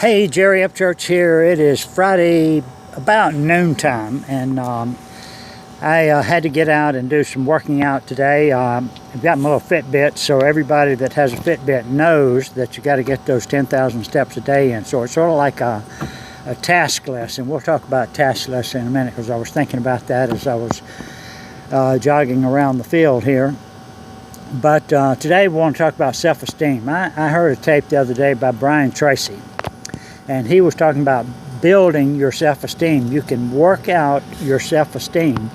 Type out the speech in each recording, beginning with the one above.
Hey, Jerry Upchurch here. It is Friday about noontime, and I had to get out and do some working out today. I've got my little Fitbit, so everybody that has a Fitbit knows that you got to get those 10,000 steps a day in. So it's sort of like a task list, and we'll talk about task lists in a minute because I was thinking about that as I was jogging around the field here. But today we want to talk about self-esteem. I heard a tape the other day by Brian Tracy, and he was talking about building your self-esteem. You can work out your self-esteem,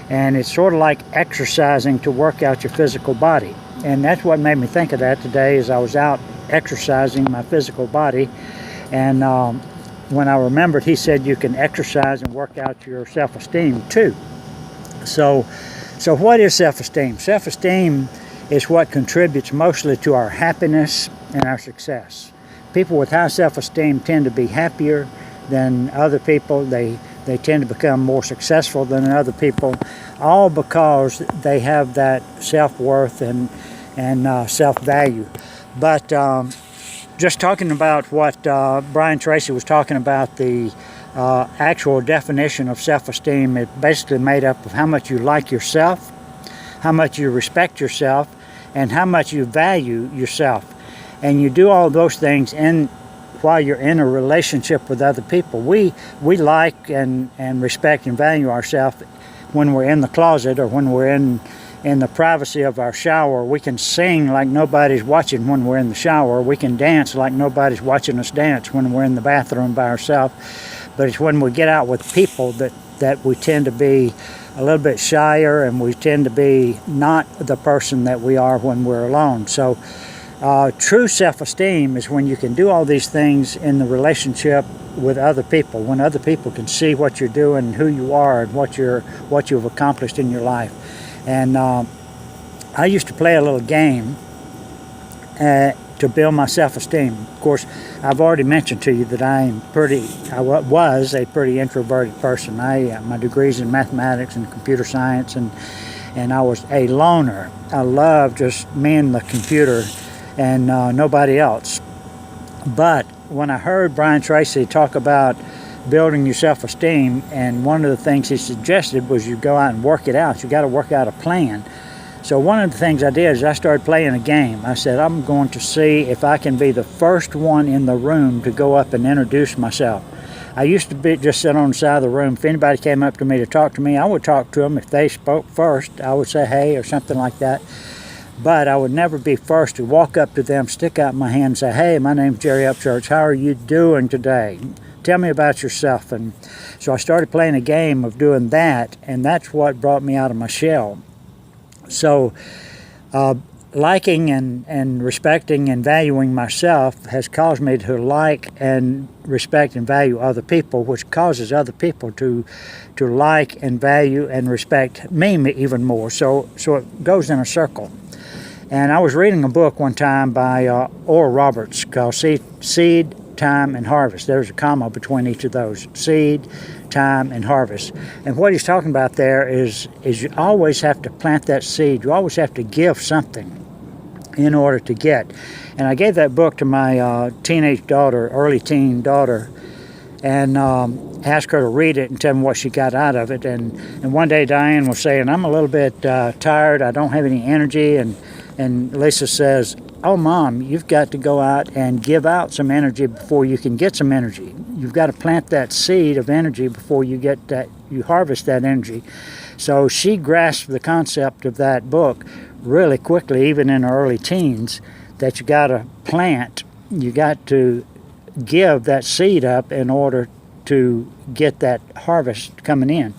and it's sort of like exercising to work out your physical body. And that's what made me think of that today as I was out exercising my physical body. And when I remembered, he said you can exercise and work out your self-esteem too. So what is self-esteem? Self-esteem is what contributes mostly to our happiness and our success. People with high self-esteem tend to be happier than other people. They tend to become more successful than other people, all because they have that self-worth and self-value. But just talking about what Brian Tracy was talking about, the actual definition of self-esteem, it's basically made up of how much you like yourself, how much you respect yourself, and how much you value yourself. And you do all those things while you're in a relationship with other people. We like and respect and value ourselves when we're in the closet or when we're in the privacy of our shower. We can sing like nobody's watching when we're in the shower. We can dance like nobody's watching us dance when we're in the bathroom by ourselves. But it's when we get out with people that we tend to be a little bit shyer, and we tend to be not the person that we are when we're alone. So true self-esteem is when you can do all these things in the relationship with other people, when other people can see what you're doing and who you are and what you've accomplished in your life. And I used to play a little game to build my self-esteem. Of course, I've already mentioned to you that I was a pretty introverted person. My degree's in mathematics and computer science, and I was a loner. I loved just me and the computer and nobody else. But when I heard Brian Tracy talk about building your self-esteem, and one of the things he suggested was you go out and work it out. You got to work out a plan. So one of the things I did is I started playing a game. I said, I'm going to see if I can be the first one in the room to go up and introduce myself. I used to just sit on the side of the room. If anybody came up to me to talk to me, I would talk to them. If they spoke first, I would say hey or something like that. But I would never be first to walk up to them, stick out my hand and say, hey, my name's Jerry Upchurch. How are you doing today? Tell me about yourself. And so I started playing a game of doing that, and that's what brought me out of my shell. So liking and respecting and valuing myself has caused me to like and respect and value other people, which causes other people to like and value and respect me even more. So it goes in a circle. And I was reading a book one time by Oral Roberts called Seed, Time, and Harvest. There's a comma between each of those. Seed, time, and harvest. And what he's talking about there is you always have to plant that seed. You always have to give something in order to get. And I gave that book to my teenage daughter, early teen daughter, and asked her to read it and tell me what she got out of it. And one day Diane was saying, I'm a little bit tired. I don't have any energy. And Lisa says, oh, Mom, you've got to go out and give out some energy before you can get some energy. You've got to plant that seed of energy before you harvest that energy. So she grasped the concept of that book really quickly, even in her early teens, that you got to plant, you got to give that seed up in order to get that harvest coming in.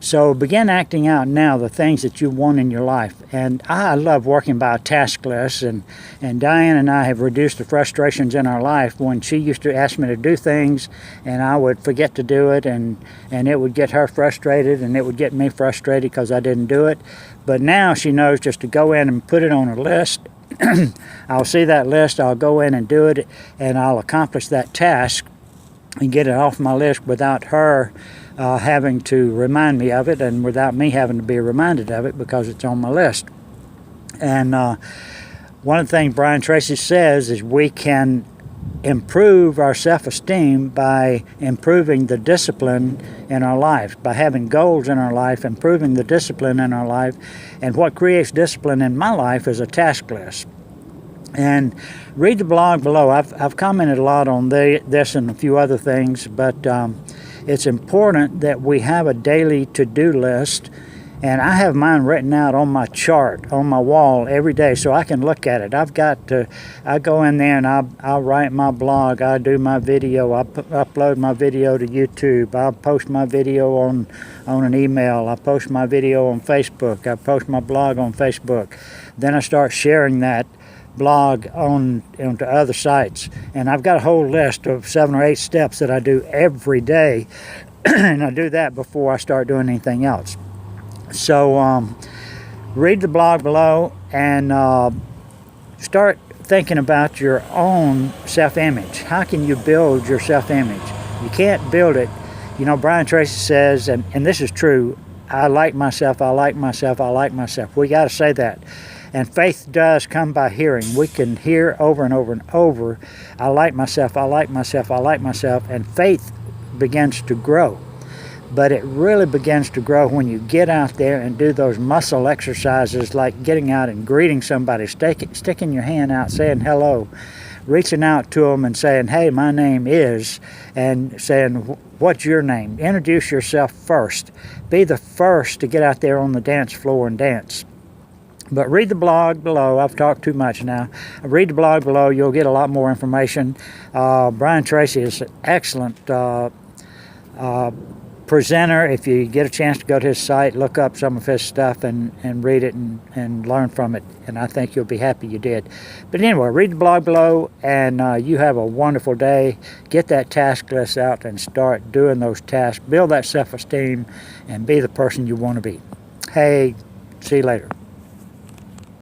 So begin acting out now the things that you want in your life. And I love working by a task list, and Diane and I have reduced the frustrations in our life when she used to ask me to do things and I would forget to do it, and it would get her frustrated and it would get me frustrated because I didn't do it. But now she knows just to go in and put it on a list. I'll see that list, I'll go in and do it, and I'll accomplish that task and get it off my list without her having to remind me of it, and without me having to be reminded of it because it's on my list. And one of the things Brian Tracy says is we can improve our self-esteem by improving the discipline in our life, by having goals in our life, improving the discipline in our life. And what creates discipline in my life is a task list. And read the blog below. I've commented a lot on this and a few other things, but it's important that we have a daily to-do list. And I have mine written out on my chart, on my wall every day, so I can look at it. I go in there and I'll write my blog, I do my video, I upload my video to YouTube, I'll post my video on an email, I post my video on Facebook, I post my blog on Facebook. Then I start sharing that blog onto other sites. And I've got a whole list of 7 or 8 steps that I do every day, and I do that before I start doing anything else. So read the blog below and start thinking about your own self-image. How can you build your self-image? You can't build it. You know, Brian Tracy says, and this is true, I like myself, I like myself, I like myself. We got to say that. And faith does come by hearing. We can hear over and over and over, I like myself, I like myself, I like myself, and faith begins to grow. But it really begins to grow when you get out there and do those muscle exercises, like getting out and greeting somebody, sticking your hand out, saying hello, reaching out to them and saying, hey, my name is, and saying, what's your name? Introduce yourself first. Be the first to get out there on the dance floor and dance. But read the blog below. I've talked too much now. Read the blog below. You'll get a lot more information. Brian Tracy is an excellent presenter. If you get a chance to go to his site, look up some of his stuff and read it and learn from it. And I think you'll be happy you did. But anyway, read the blog below, and you have a wonderful day. Get that task list out and start doing those tasks. Build that self-esteem and be the person you want to be. Hey, see you later.